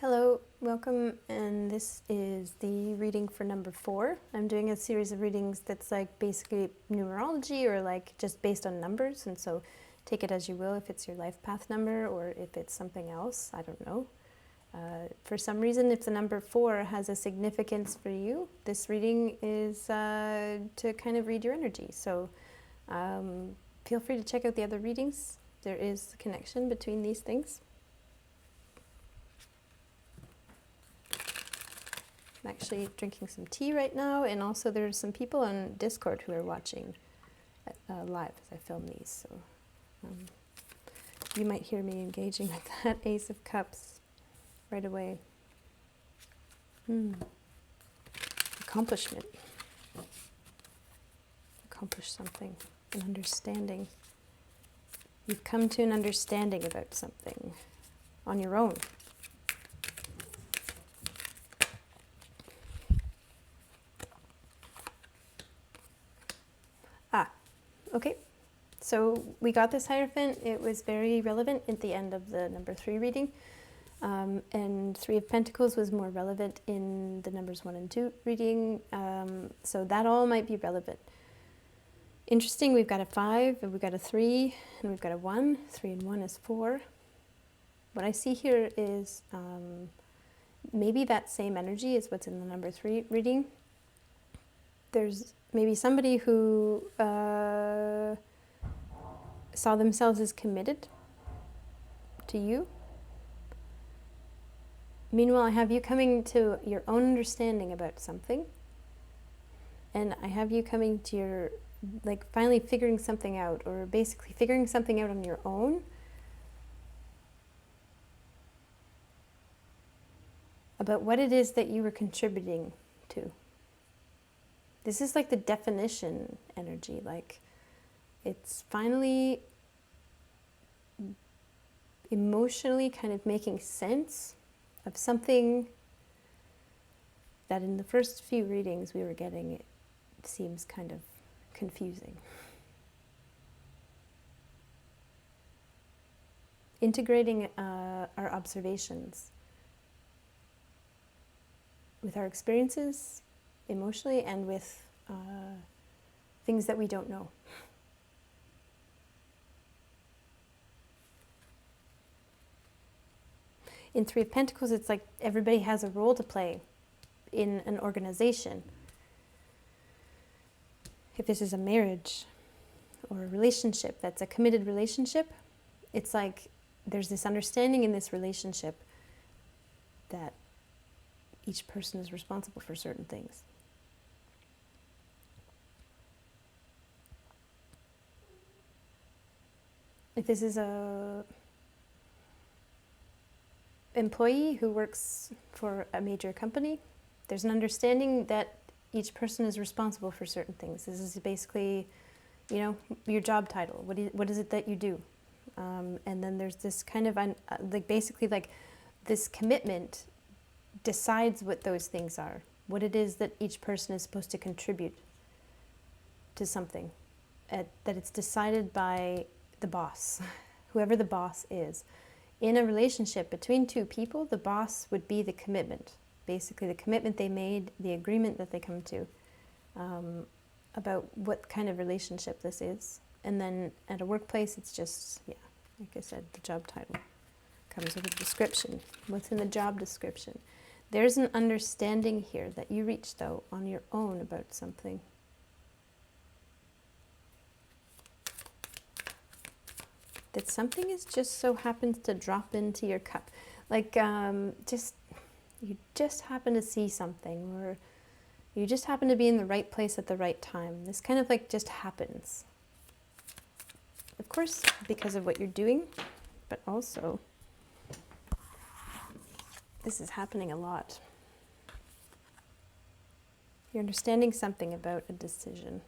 Hello, welcome, and this is the reading for number 4. I'm doing a series of readings that's like basically numerology or like just based on numbers, and so take it as you will if it's your life path number or if it's something else, I don't know. For some reason, if the number 4 has a significance for you, this reading is to kind of read your energy. So feel free to check out the other readings. There is a connection between these things. I'm actually drinking some tea right now, and also there's some people on Discord who are watching live as I film these, so you might hear me engaging with that Ace of Cups right away. Accomplishment. Accomplish something. An understanding. You've come to an understanding about something on your own. Okay, so we got this Hierophant. It was very relevant at the end of the number 3 reading. And 3 of Pentacles was more relevant in the numbers 1 and 2 reading. So that all might be relevant. Interesting, we've got a 5, and we've got a 3, and we've got a 1. 3 and 1 is 4. What I see here is maybe that same energy is what's in the number 3 reading. There's maybe somebody who saw themselves as committed to you. Meanwhile, I have you coming to your own understanding about something. And I have you coming to your, like, finally figuring something out, or basically figuring something out on your own about what it is that you were contributing to. This is like the definition energy, like it's finally emotionally kind of making sense of something that in the first few readings we were getting, it seems kind of confusing. Integrating our observations with our experiences emotionally and with things that we don't know. In 3 of Pentacles, it's like everybody has a role to play in an organization. If this is a marriage or a relationship that's a committed relationship, it's like there's this understanding in this relationship that each person is responsible for certain things. If this is a employee who works for a major company, there's an understanding that each person is responsible for certain things. This is basically, you know, your job title. What is it that you do? And then there's this kind of, like basically like this commitment decides what those things are, what it is that each person is supposed to contribute to something, that it's decided by the boss, whoever the boss is. In a relationship between 2 people, the boss would be the commitment. Basically, the commitment they made, the agreement that they come to about what kind of relationship this is. And then at a workplace, it's just, yeah, like I said, the job title comes with a description. What's in the job description? There's an understanding here that you reach, though, on your own about something. That something is just so happens to drop into your cup. Like, you just happen to see something, or you just happen to be in the right place at the right time. This kind of like just happens. Of course, because of what you're doing, but also, this is happening a lot. You're understanding something about a decision.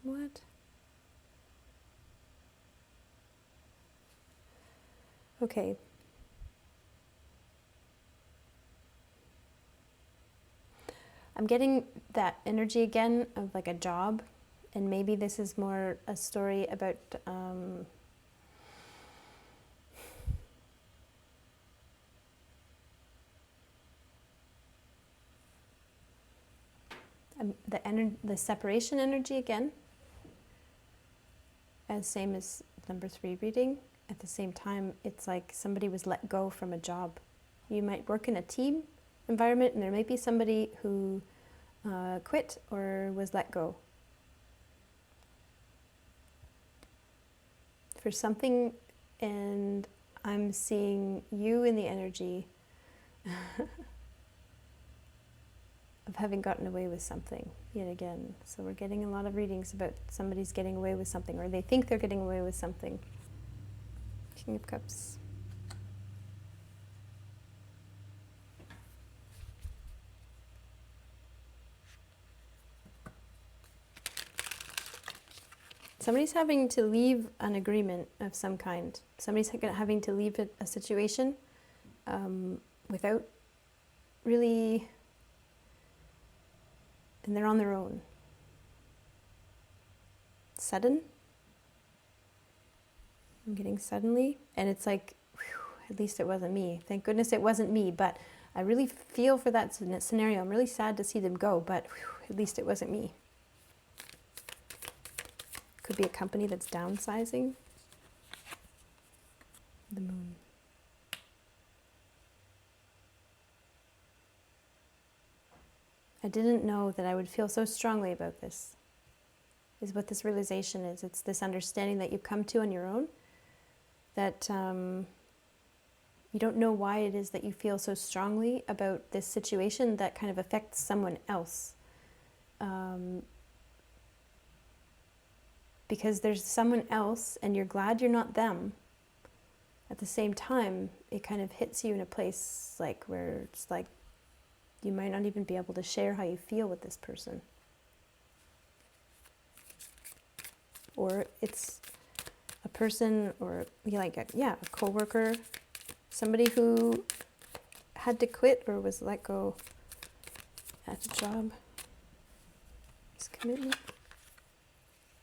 What? Okay. I'm getting that energy again of like a job, and maybe this is more a story about the separation energy again, as same as number 3 reading. At the same time, it's like somebody was let go from a job. You might work in a team environment, and there might be somebody who quit or was let go for something, and I'm seeing you in the energy of having gotten away with something yet again. So we're getting a lot of readings about somebody's getting away with something, or they think they're getting away with something. King of Cups. Somebody's having to leave an agreement of some kind. Somebody's having to leave a situation without really, and they're on their own. Sudden. I'm getting suddenly, and it's like, whew, at least it wasn't me. Thank goodness it wasn't me, but I really feel for that scenario. I'm really sad to see them go, but whew, at least it wasn't me. Could be a company that's downsizing. The Moon. I didn't know that I would feel so strongly about this, is what this realization is. It's this understanding that you come to on your own, that you don't know why it is that you feel so strongly about this situation that kind of affects someone else. Because there's someone else and you're glad you're not them. At the same time, it kind of hits you in a place like where it's like you might not even be able to share how you feel with this person. Or it's a person, or like a coworker, somebody who had to quit or was let go at a job. It's commitment.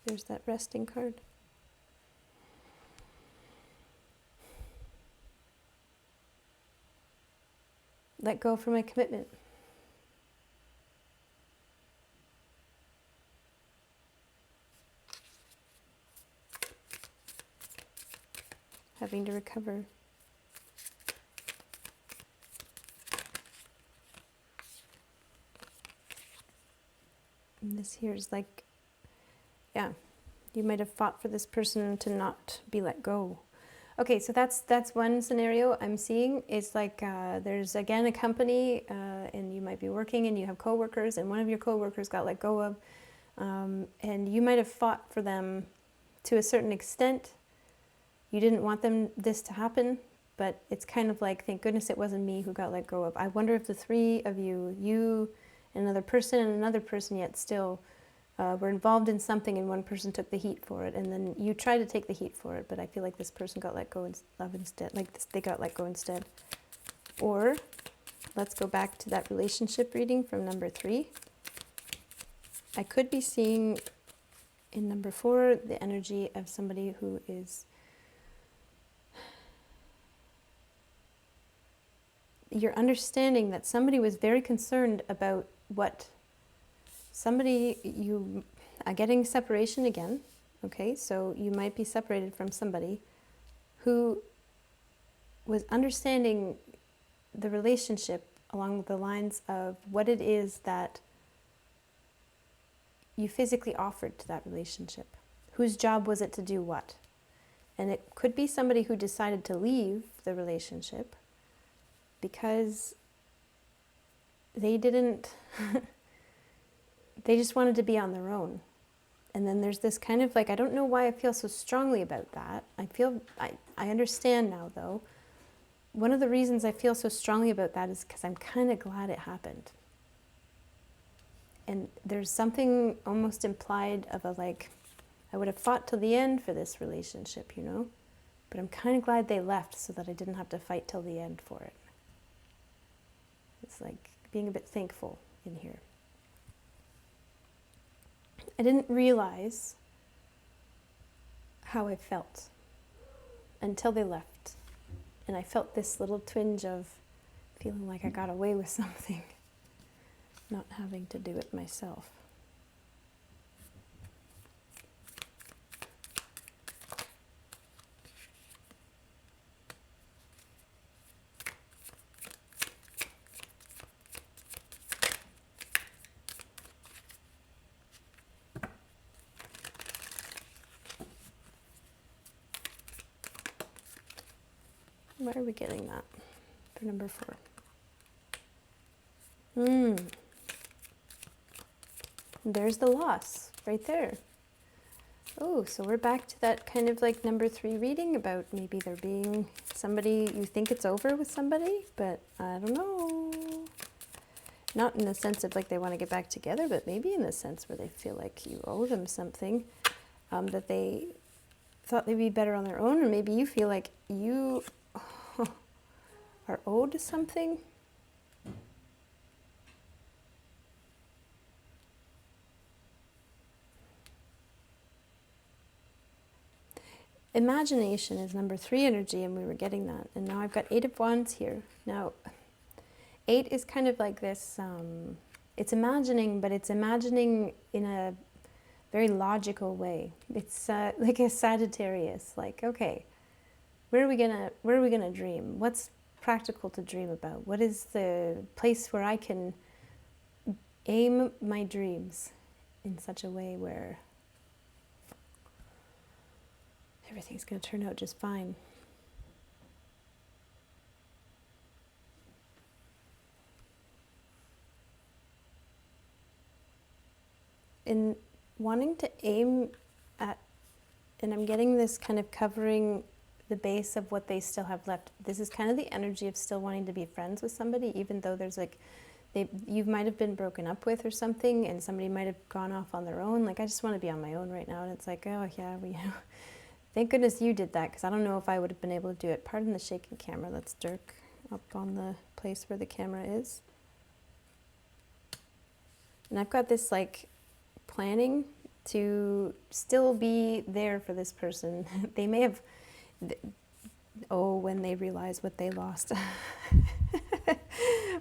There's that resting card. Let go from a commitment. Having to recover. And this here is like, yeah, you might have fought for this person to not be let go. Okay, so that's one scenario I'm seeing. It's like there's again a company, and you might be working, and you have coworkers, and one of your coworkers got let go of, and you might have fought for them to a certain extent. You didn't want this to happen, but it's kind of like, thank goodness it wasn't me who got let go of. I wonder if the three of you and another person yet still were involved in something, and one person took the heat for it, and then you tried to take the heat for it, but I feel like this person got let go of instead, they got let go instead. Or let's go back to that relationship reading from number 3. I could be seeing in number 4 the energy of somebody who is, you're understanding that somebody was very concerned about what somebody, you are getting separation again, okay? So you might be separated from somebody who was understanding the relationship along the lines of what it is that you physically offered to that relationship. Whose job was it to do what? And it could be somebody who decided to leave the relationship because they didn't, they just wanted to be on their own. And then there's this kind of like, I don't know why I feel so strongly about that. I understand now though. One of the reasons I feel so strongly about that is because I'm kind of glad it happened. And there's something almost implied of a like, I would have fought till the end for this relationship, you know? But I'm kind of glad they left so that I didn't have to fight till the end for it. It's like being a bit thankful in here. I didn't realize how I felt until they left. And I felt this little twinge of feeling like I got away with something, not having to do it myself. Where are we getting that for number 4? There's the loss right there. Oh, so we're back to that kind of like number 3 reading about maybe there being somebody, you think it's over with somebody, but I don't know. Not in the sense of like they want to get back together, but maybe in the sense where they feel like you owe them something, that they thought they'd be better on their own, or maybe you feel like you are owed something. Imagination is number 3 energy, and we were getting that. And now I've got 8 of Wands here. Now, 8 is kind of like this, it's imagining, but it's imagining in a very logical way. It's like a Sagittarius, like, okay, where are we gonna dream? What's practical to dream about? What is the place where I can aim my dreams in such a way where everything's going to turn out just fine? In wanting to aim at, and I'm getting this kind of covering the base of what they still have left. This is kind of the energy of still wanting to be friends with somebody, even though there's like, you might have been broken up with or something, and somebody might have gone off on their own. Like, I just want to be on my own right now. And it's like, oh yeah, thank goodness you did that, because I don't know if I would have been able to do it. Pardon the shaking camera. That's Dirk up on the place where the camera is. And I've got this like planning to still be there for this person. They may have, when they realize what they lost.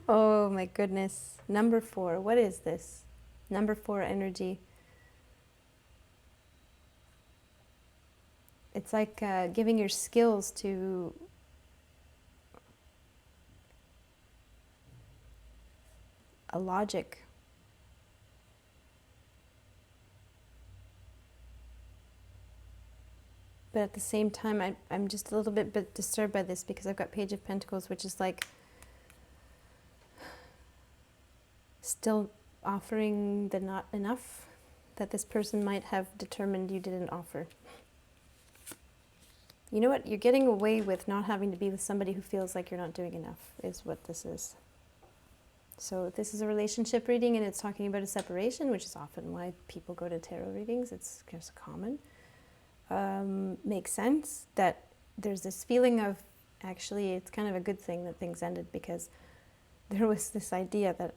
Oh my goodness. Number 4, what is this? Number 4 energy. It's like giving your skills to a logic. But at the same time, I'm just a little bit disturbed by this, because I've got Page of Pentacles, which is like still offering the not enough that this person might have determined you didn't offer. You know what? You're getting away with not having to be with somebody who feels like you're not doing enough, is what this is. So this is a relationship reading, and it's talking about a separation, which is often why people go to tarot readings. It's just common. Makes sense that there's this feeling of, actually, it's kind of a good thing that things ended, because there was this idea that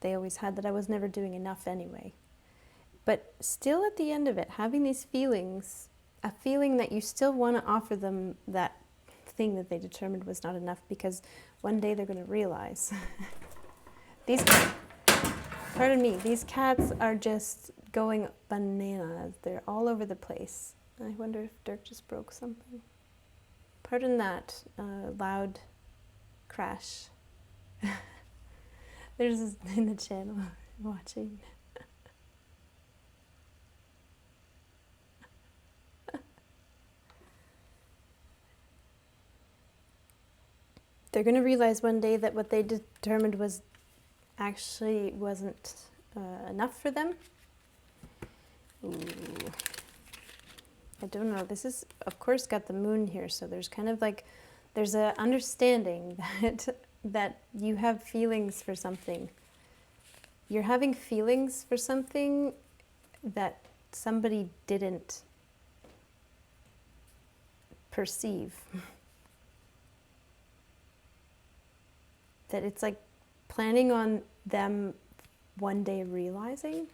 they always had that I was never doing enough anyway. But still at the end of it, having these feelings, a feeling that you still want to offer them that thing that they determined was not enough, because one day they're going to realize. Pardon me, these cats are just going bananas. They're all over the place. I wonder if Dirk just broke something. Pardon that loud crash. There's in the channel watching. They're going to realize one day that what they determined was actually wasn't enough for them. Ooh. I don't know. This is, of course, got the moon here, so there's kind of like, there's a understanding that you have feelings for something. You're having feelings for something that somebody didn't perceive. That it's like planning on them one day realizing.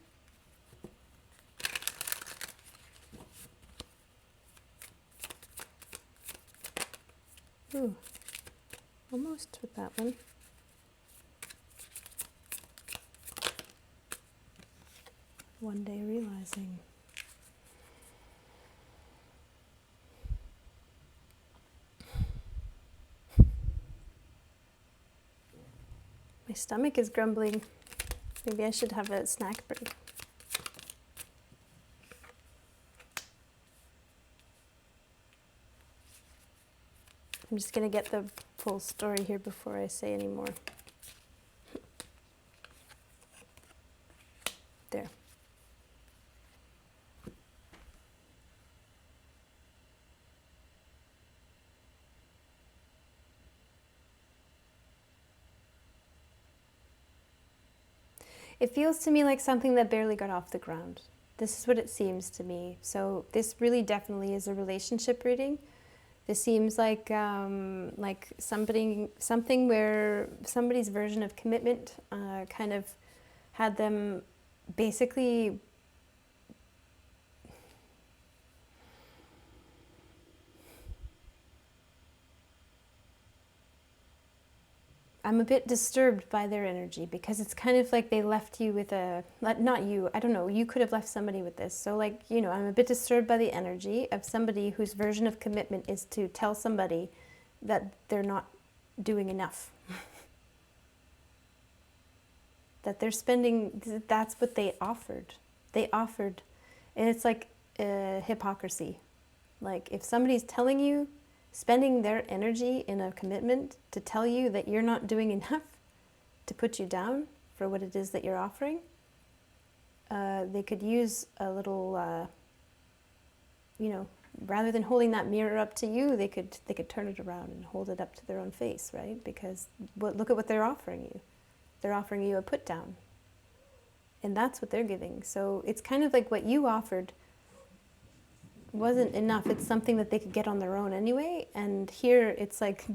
Ooh, almost with that one. One day realizing. My stomach is grumbling. Maybe I should have a snack break. I'm just going to get the full story here before I say any more. There. It feels to me like something that barely got off the ground. This is what it seems to me. So this really definitely is a relationship reading. This seems like something where somebody's version of commitment kind of had them basically I'm a bit disturbed by their energy because it's kind of like they left you with a, not you, I don't know, you could have left somebody with this. So like, you know, I'm a bit disturbed by the energy of somebody whose version of commitment is to tell somebody that they're not doing enough. That they're spending, that's what they offered. They offered, and it's like hypocrisy. Like if somebody's telling you, spending their energy in a commitment to tell you that you're not doing enough to put you down for what it is that you're offering, they could use a little, you know, rather than holding that mirror up to you, they could turn it around and hold it up to their own face, right? Because look at what they're offering you. They're offering you a put down. And that's what they're giving. So it's kind of like what you offered wasn't enough. It's something that they could get on their own anyway. And here it's like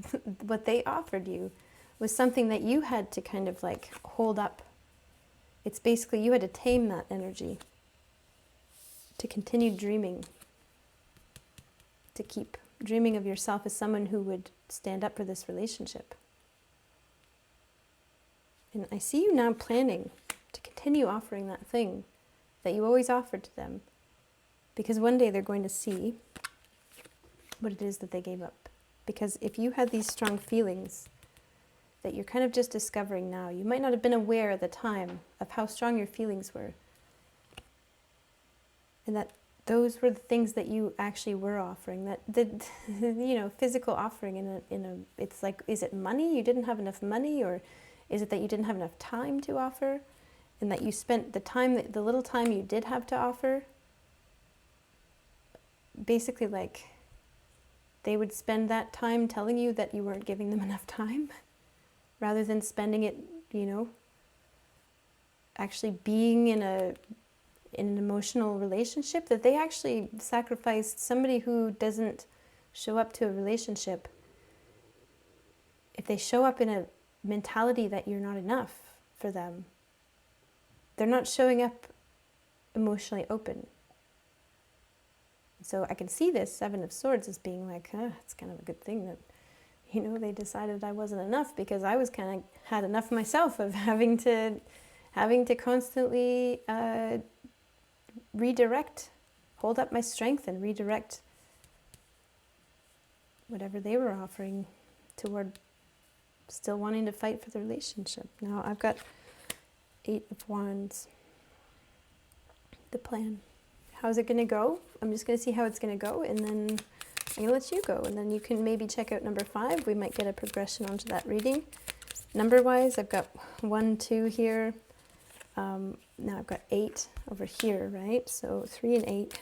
what they offered you was something that you had to kind of like hold up. It's basically you had to tame that energy to continue dreaming, to keep dreaming of yourself as someone who would stand up for this relationship. And I see you now planning to continue offering that thing that you always offered to them. Because one day they're going to see what it is that they gave up. Because if you had these strong feelings that you're kind of just discovering now, you might not have been aware at the time of how strong your feelings were. And that those were the things that you actually were offering. That the you know, physical offering in a it's like, is it money? You didn't have enough money, or is it that you didn't have enough time to offer? And that you spent the little time you did have to offer, basically like they would spend that time telling you that you weren't giving them enough time rather than spending it, you know, actually being in an emotional relationship, that they actually sacrificed somebody who doesn't show up to a relationship. If they show up in a mentality that you're not enough for them, they're not showing up emotionally open. So I can see this Seven of Swords as being like, it's kind of a good thing that, you know, they decided I wasn't enough, because I was kind of had enough myself of having to constantly redirect, hold up my strength and redirect whatever they were offering toward still wanting to fight for the relationship. Now I've got 8 of Wands. The plan. How's it going to go? I'm just going to see how it's going to go, and then I'm going to let you go. And then you can maybe check out number 5. We might get a progression onto that reading. Number-wise, I've got 1, 2 here. Now I've got 8 over here, right? So 3 and 8.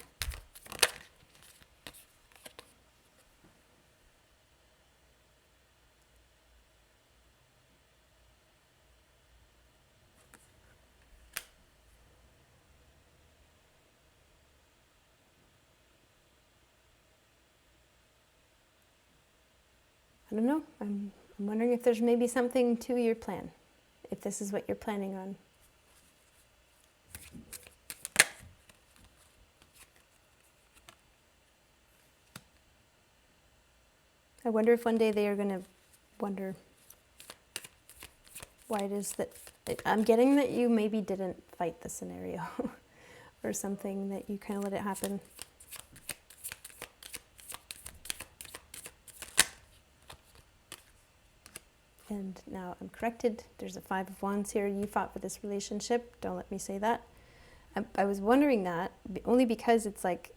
I don't know. I'm wondering if there's maybe something to your plan, if this is what you're planning on. I wonder if one day they are going to wonder why it is that I'm getting that you maybe didn't fight the scenario or something, that you kind of let it happen. And now I'm corrected. There's a 5 of Wands here. You fought for this relationship. Don't let me say that. I was wondering that only because it's like,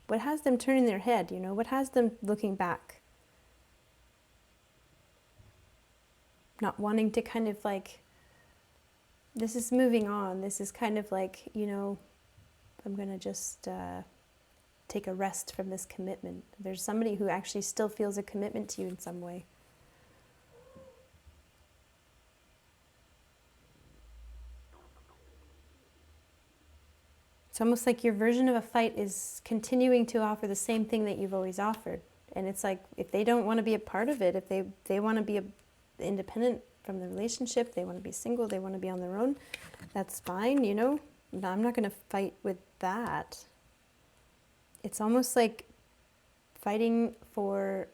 what has them turning their head, you know? What has them looking back? Not wanting to kind of like, this is moving on. This is kind of like, you know, I'm going to just take a rest from this commitment. There's somebody who actually still feels a commitment to you in some way. It's almost like your version of a fight is continuing to offer the same thing that you've always offered. And it's like, if they don't want to be a part of it, if they want to be independent from the relationship, they want to be single, they want to be on their own, that's fine, you know? I'm not going to fight with that. It's almost like fighting for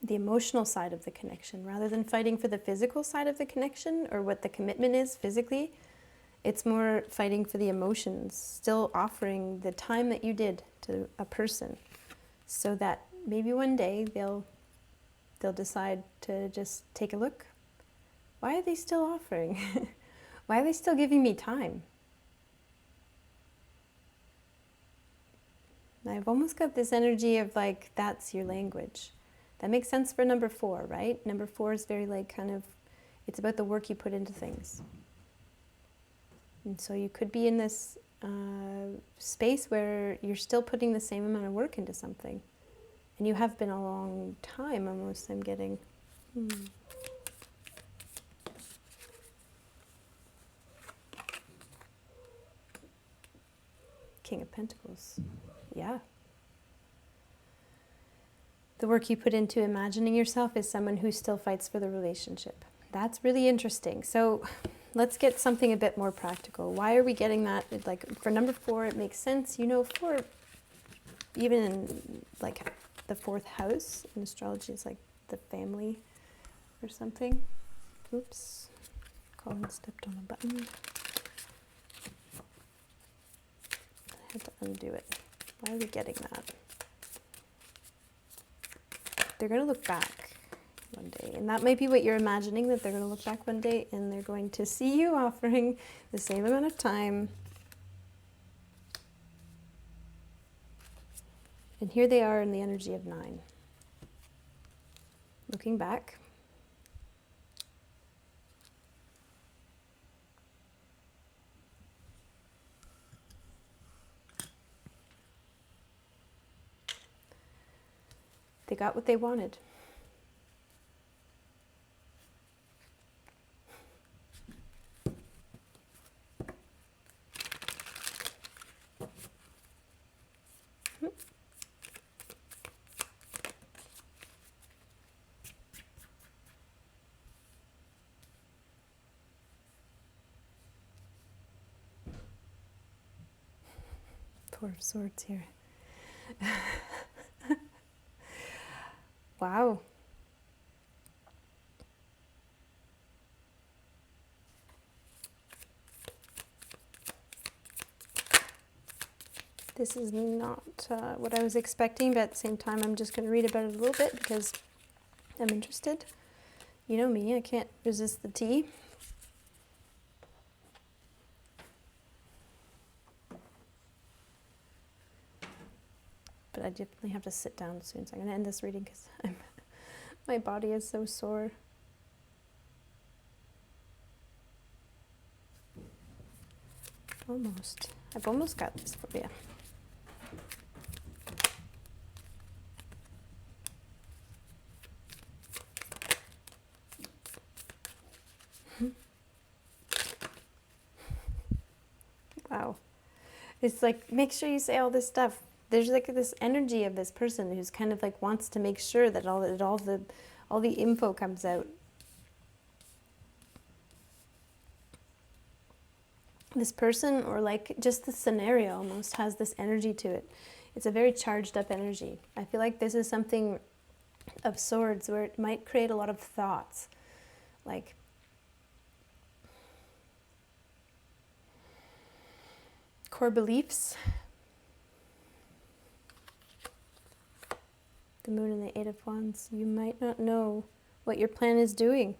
the emotional side of the connection rather than fighting for the physical side of the connection or what the commitment is physically. It's more fighting for the emotions, still offering the time that you did to a person, so that maybe one day they'll decide to just take a look. Why are they still offering? Why are they still giving me time? I've almost got this energy of like, that's your language. That makes sense for number 4, right? Number 4 is very like kind of, it's about the work you put into things. And so you could be in this space where you're still putting the same amount of work into something. And you have been a long time almost, I'm getting. King of Pentacles. Yeah. The work you put into imagining yourself as someone who still fights for the relationship. That's really interesting. So let's get something a bit more practical. Why are we getting that? Like for number 4, it makes sense. You know, for even in like the 4th house in astrology is like the family or something. Oops. Colin stepped on a button. I had to undo it. Why are we getting that? They're going to look back one day. And that might be what you're imagining, that they're going to look back one day and they're going to see you offering the same amount of time. And here they are in the energy of 9. Looking back. They got what they wanted. Four of Swords here. Wow. This is not what I was expecting, but at the same time, I'm just going to read about it a little bit because I'm interested. You know me, I can't resist the tea. But I definitely have to sit down soon, so I'm going to end this reading because my body is so sore. Almost. I've almost got this for you. Wow. It's like, make sure you say all this stuff. There's like this energy of this person who's kind of like wants to make sure that all the info comes out. This person, or like just the scenario, almost has this energy to it. It's a very charged up energy. I feel like this is something of swords where it might create a lot of thoughts, like core beliefs. The moon and the 8 of Wands. You might not know what your plan is doing.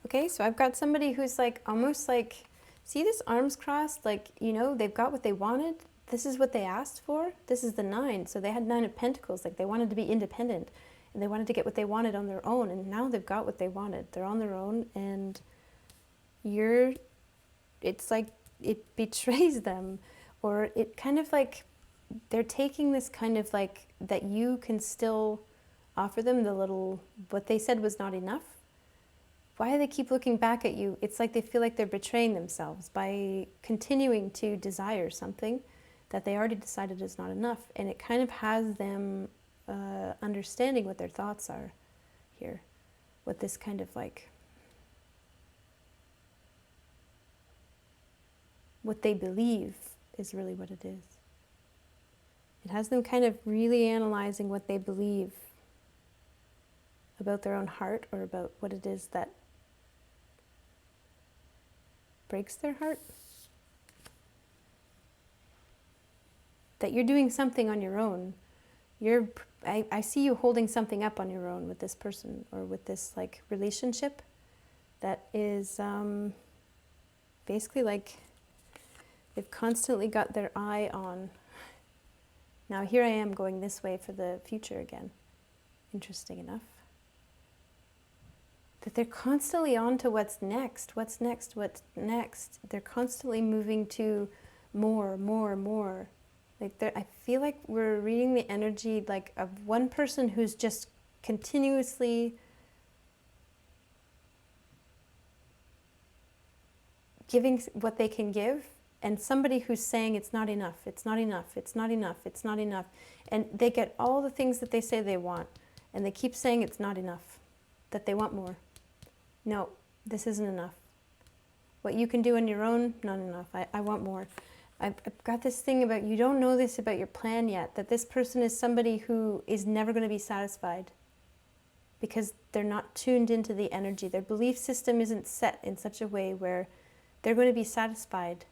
Okay, so I've got somebody who's like, almost like, see this arms crossed? Like, you know, they've got what they wanted. This is what they asked for. This is the 9. So they had 9 of Pentacles. Like, they wanted to be independent. And they wanted to get what they wanted on their own. And now they've got what they wanted. They're on their own. And it's like, it betrays them. Or it kind of like, they're taking this kind of like, that you can still offer them the little, what they said was not enough. Why do they keep looking back at you? It's like they feel like they're betraying themselves by continuing to desire something that they already decided is not enough. And it kind of has them understanding what their thoughts are here. What this kind of like, what they believe is really what it is. It has them kind of really analyzing what they believe about their own heart, or about what it is that breaks their heart. That you're doing something on your own. I see you holding something up on your own with this person, or with this like relationship that is basically like they've constantly got their eye on. Now here I am going this way for the future again. Interesting enough. That they're constantly on to what's next, what's next, what's next. They're constantly moving to more, more, more. Like I feel like we're reading the energy like of one person who's just continuously giving what they can give, and somebody who's saying it's not enough, it's not enough, it's not enough, it's not enough. And they get all the things that they say they want, and they keep saying it's not enough, that they want more. No, this isn't enough. What you can do on your own, not enough. I want more. I've got this thing about, you don't know this about your plan yet, that this person is somebody who is never going to be satisfied because they're not tuned into the energy. Their belief system isn't set in such a way where they're going to be satisfied.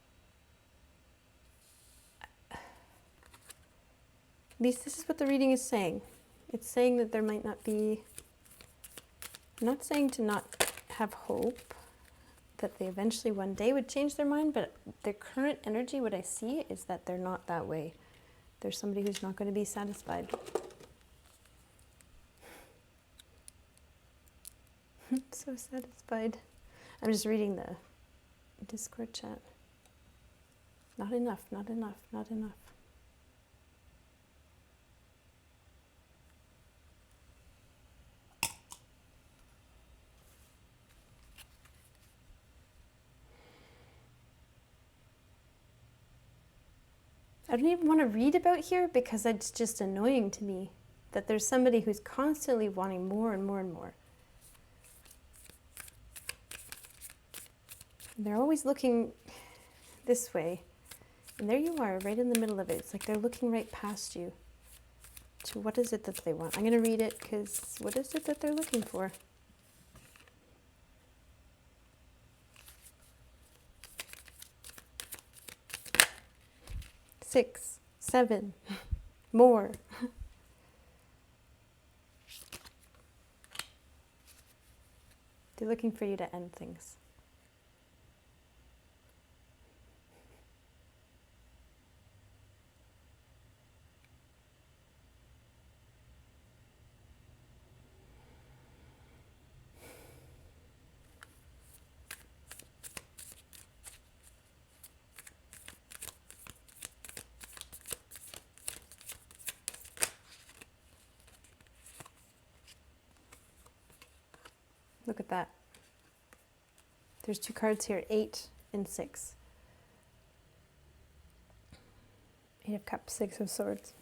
At least this is what the reading is saying. It's saying that there might not be, I'm not saying to not have hope that they eventually one day would change their mind, but their current energy, what I see is that they're not that way. There's somebody who's not going to be satisfied. So satisfied. I'm just reading the Discord chat. Not enough, not enough, not enough. I don't even want to read about here because it's just annoying to me that there's somebody who's constantly wanting more and more and more. And they're always looking this way. And there you are, right in the middle of it. It's like they're looking right past you to what is it that they want. I'm going to read it because what is it that they're looking for? Six, 7, more. They're looking for you to end things. Look at that. There's 2 cards here, 8 and 6. 8 of Cups, 6 of Swords.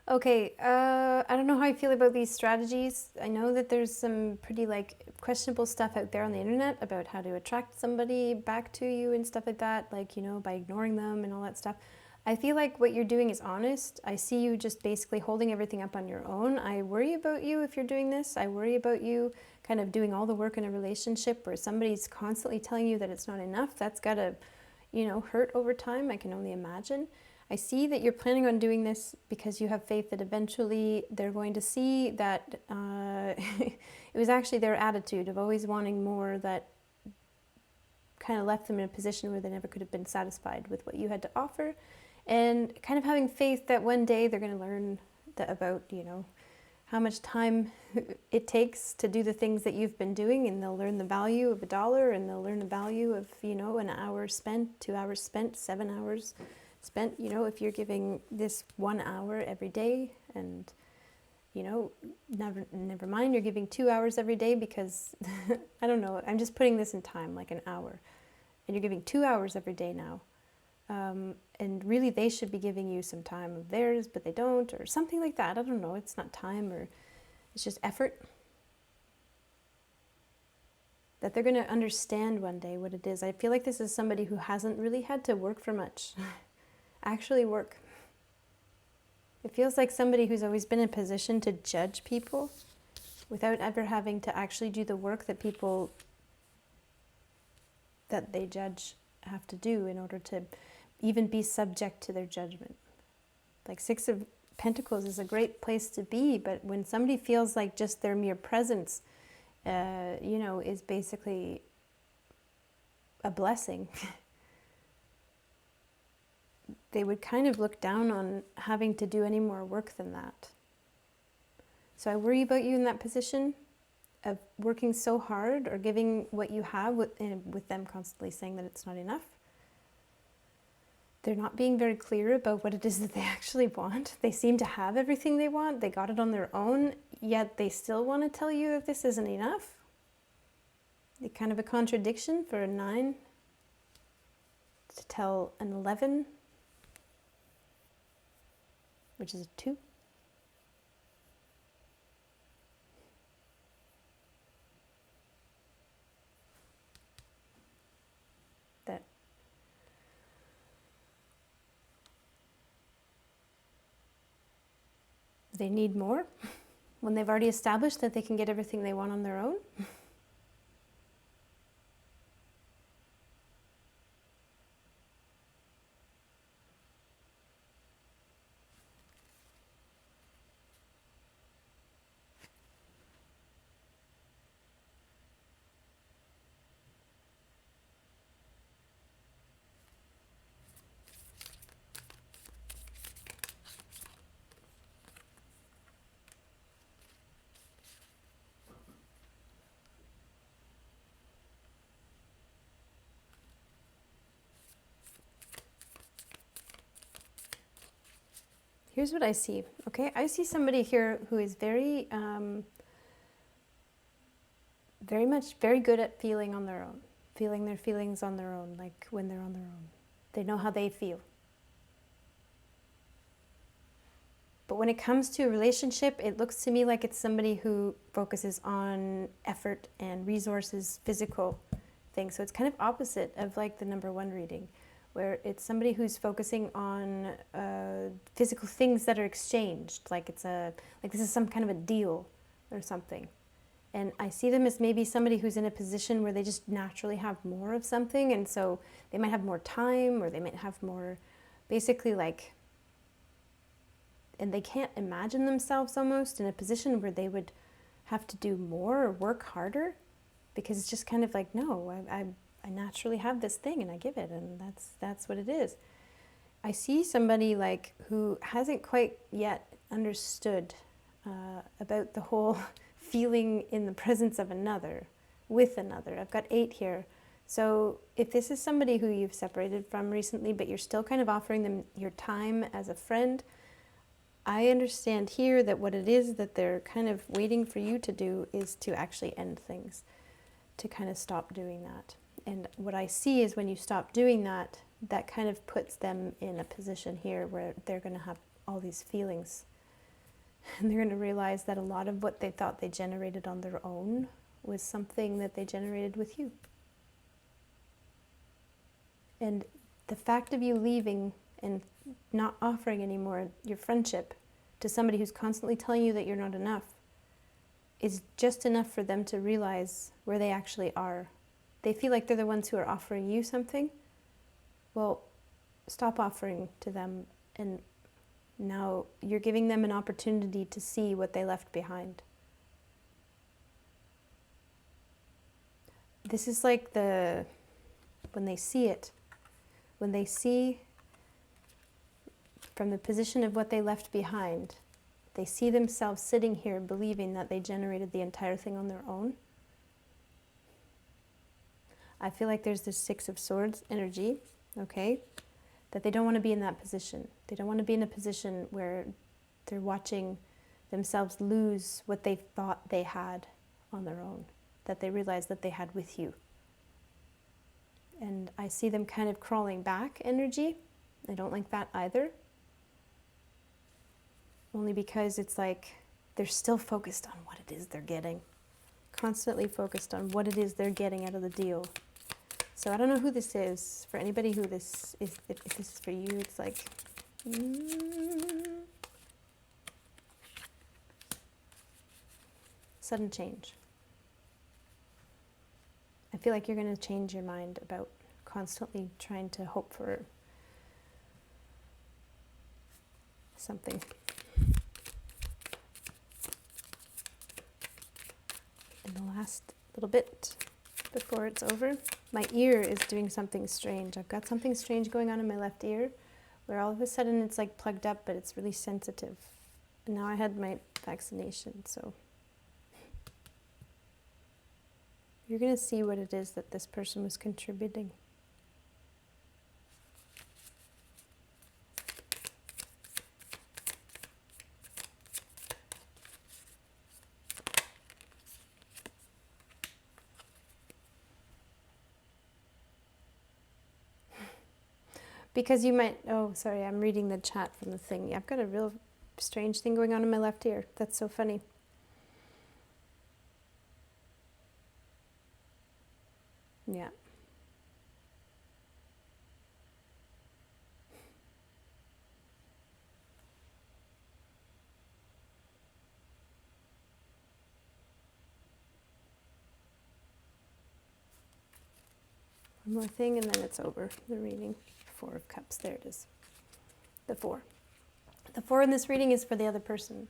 Okay, I don't know how I feel about these strategies. I know that there's some pretty like questionable stuff out there on the internet about how to attract somebody back to you and stuff like that, like, you know, by ignoring them and all that stuff. I feel like what you're doing is honest. I see you just basically holding everything up on your own. I worry about you if you're doing this. I worry about you kind of doing all the work in a relationship where somebody's constantly telling you that it's not enough. That's gotta, you know, hurt over time. I can only imagine. I see that you're planning on doing this because you have faith that eventually they're going to see that it was actually their attitude of always wanting more that kind of left them in a position where they never could have been satisfied with what you had to offer, and kind of having faith that one day they're going to learn about, you know, how much time it takes to do the things that you've been doing, and they'll learn the value of $1, and they'll learn the value of, you know, an hour spent, 2 hours spent, 7 hours spent. You know, if you're giving this 1 hour every day, and, you know, never mind, you're giving 2 hours every day because I don't know, I'm just putting this in time, like an hour, and you're giving 2 hours every day now. And really they should be giving you some time of theirs, but they don't, or something like that. I don't know, it's not time, or it's just effort. That they're going to understand one day what it is. I feel like this is somebody who hasn't really had to work for much. Actually work. It feels like somebody who's always been in a position to judge people without ever having to actually do the work that people that they judge have to do in order to even be subject to their judgment. Like Six of Pentacles is a great place to be, but when somebody feels like just their mere presence, you know, is basically a blessing, they would kind of look down on having to do any more work than that. So I worry about you in that position of working so hard or giving what you have with them constantly saying that it's not enough. They're not being very clear about what it is that they actually want. They seem to have everything they want. They got it on their own, yet they still want to tell you that this isn't enough. It's kind of a contradiction for a 9 to tell an 11, which is a 2. That they need more when they've already established that they can get everything they want on their own. Here's what I see, okay? I see somebody here who is very good at feeling on their own, feeling their feelings on their own, like when they're on their own. They know how they feel. But when it comes to a relationship, it looks to me like it's somebody who focuses on effort and resources, physical things. So it's kind of opposite of like the number 1 reading, where it's somebody who's focusing on physical things that are exchanged, like this is some kind of a deal or something. And I see them as maybe somebody who's in a position where they just naturally have more of something, and so they might have more time, or they might have more, basically like, and they can't imagine themselves almost in a position where they would have to do more or work harder, because it's just kind of like, no, I naturally have this thing and I give it, and that's what it is. I see somebody like who hasn't quite yet understood about the whole feeling in the presence of another, with another. I've got 8 here. So if this is somebody who you've separated from recently, but you're still kind of offering them your time as a friend, I understand here that what it is that they're kind of waiting for you to do is to actually end things, to kind of stop doing that. And what I see is when you stop doing that, that kind of puts them in a position here where they're going to have all these feelings And they're going to realize that a lot of what they thought they generated on their own was something that they generated with you. And the fact of you leaving and not offering anymore your friendship to somebody who's constantly telling you that you're not enough is just enough for them to realize where they actually are. They feel like they're the ones who are offering you something. Well, stop offering to them, and now you're giving them an opportunity to see what they left behind. This is like when they see it, when they see from the position of what they left behind, they see themselves sitting here believing that they generated the entire thing on their own. I feel like there's this Six of Swords energy, okay, that they don't want to be in that position. They don't want to be in a position where they're watching themselves lose what they thought they had on their own, that they realize that they had with you. And I see them kind of crawling back energy. I don't like that either. Only because it's like they're still focused on what it is they're getting. Constantly focused on what it is they're getting out of the deal. So I don't know who this is. For anybody who this is, if this is for you, it's like... sudden change. I feel like you're going to change your mind about constantly trying to hope for something. In the last little bit before it's over, my ear is doing something strange. I've got something strange going on in my left ear where all of a sudden it's like plugged up, but it's really sensitive. And now I had my vaccination, so you're going to see what it is that this person was contributing. Because you might, oh, sorry, I'm reading the chat from the thing. I've got a real strange thing going on in my left ear. That's so funny. Yeah. One more thing and then it's over, the reading. Four of Cups, there it is. The Four. The Four in this reading is for the other person.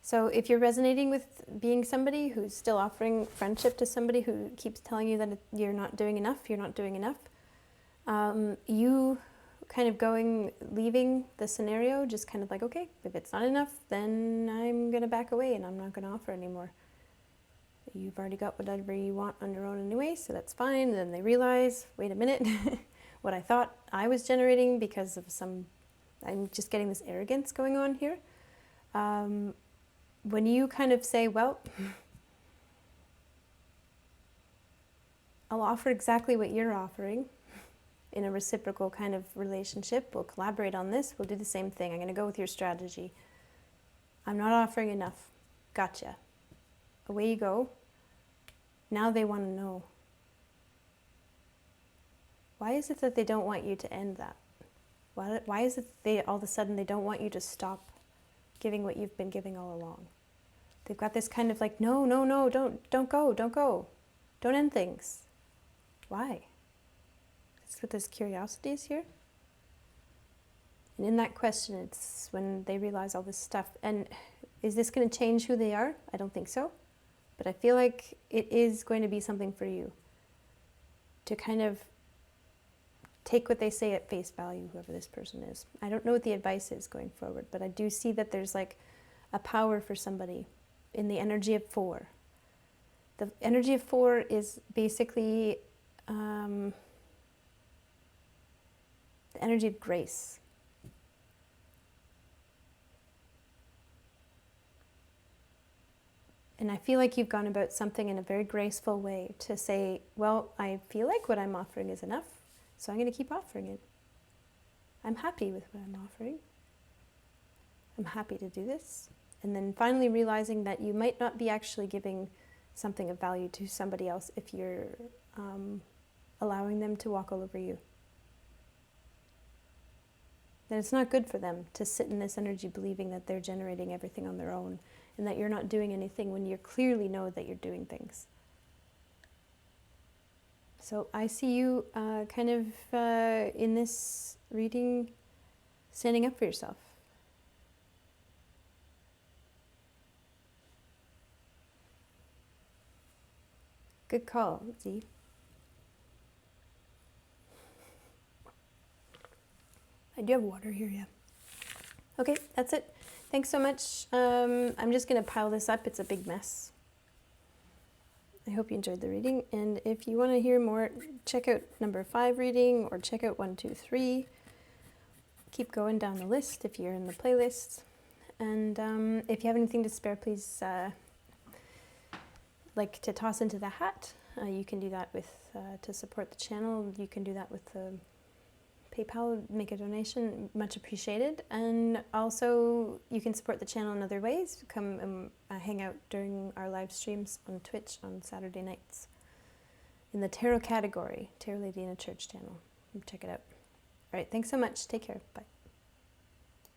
So if you're resonating with being somebody who's still offering friendship to somebody who keeps telling you that you're not doing enough, you kind of leaving the scenario, just kind of like, okay, if it's not enough, then I'm going to back away and I'm not going to offer anymore. You've already got whatever you want on your own anyway, so that's fine. And then they realize, wait a minute, what I thought I was generating because of I'm just getting this arrogance going on here. When you kind of say, well, I'll offer exactly what you're offering in a reciprocal kind of relationship. We'll collaborate on this. We'll do the same thing. I'm going to go with your strategy. I'm not offering enough. Gotcha. Away you go. Now they want to know. Why is it that they don't want you to end that? Why is it that all of a sudden they don't want you to stop giving what you've been giving all along? They've got this kind of like, no, don't go. Don't end things. Why? That's what this curiosity is here. And in that question, it's when they realize all this stuff. And is this going to change who they are? I don't think so. But I feel like it is going to be something for you to kind of take what they say at face value, whoever this person is. I don't know what the advice is going forward, but I do see that there's like a power for somebody in the energy of Four. The energy of Four is basically the energy of grace. And I feel like you've gone about something in a very graceful way to say, well, I feel like what I'm offering is enough, so I'm going to keep offering it. I'm happy with what I'm offering. I'm happy to do this. And then finally realizing that you might not be actually giving something of value to somebody else if you're allowing them to walk all over you. That it's not good for them to sit in this energy believing that they're generating everything on their own and that you're not doing anything when you clearly know that you're doing things. So I see you in this reading standing up for yourself. Good call, Z. I do have water here, yeah. Okay, that's it. Thanks so much. I'm just going to pile this up. It's a big mess. I hope you enjoyed the reading. And if you want to hear more, check out number 5 reading or check out 1, 2, 3. Keep going down the list if you're in the playlist. And if you have anything to spare, please like to toss into the hat. You can do that with to support the channel. You can do that with the PayPal, make a donation, much appreciated. And also you can support the channel in other ways. Come and hang out during our live streams on Twitch on Saturday nights in the tarot category, Tarot Lady in a Church channel. Check it out. All right, thanks so much. Take care. Bye.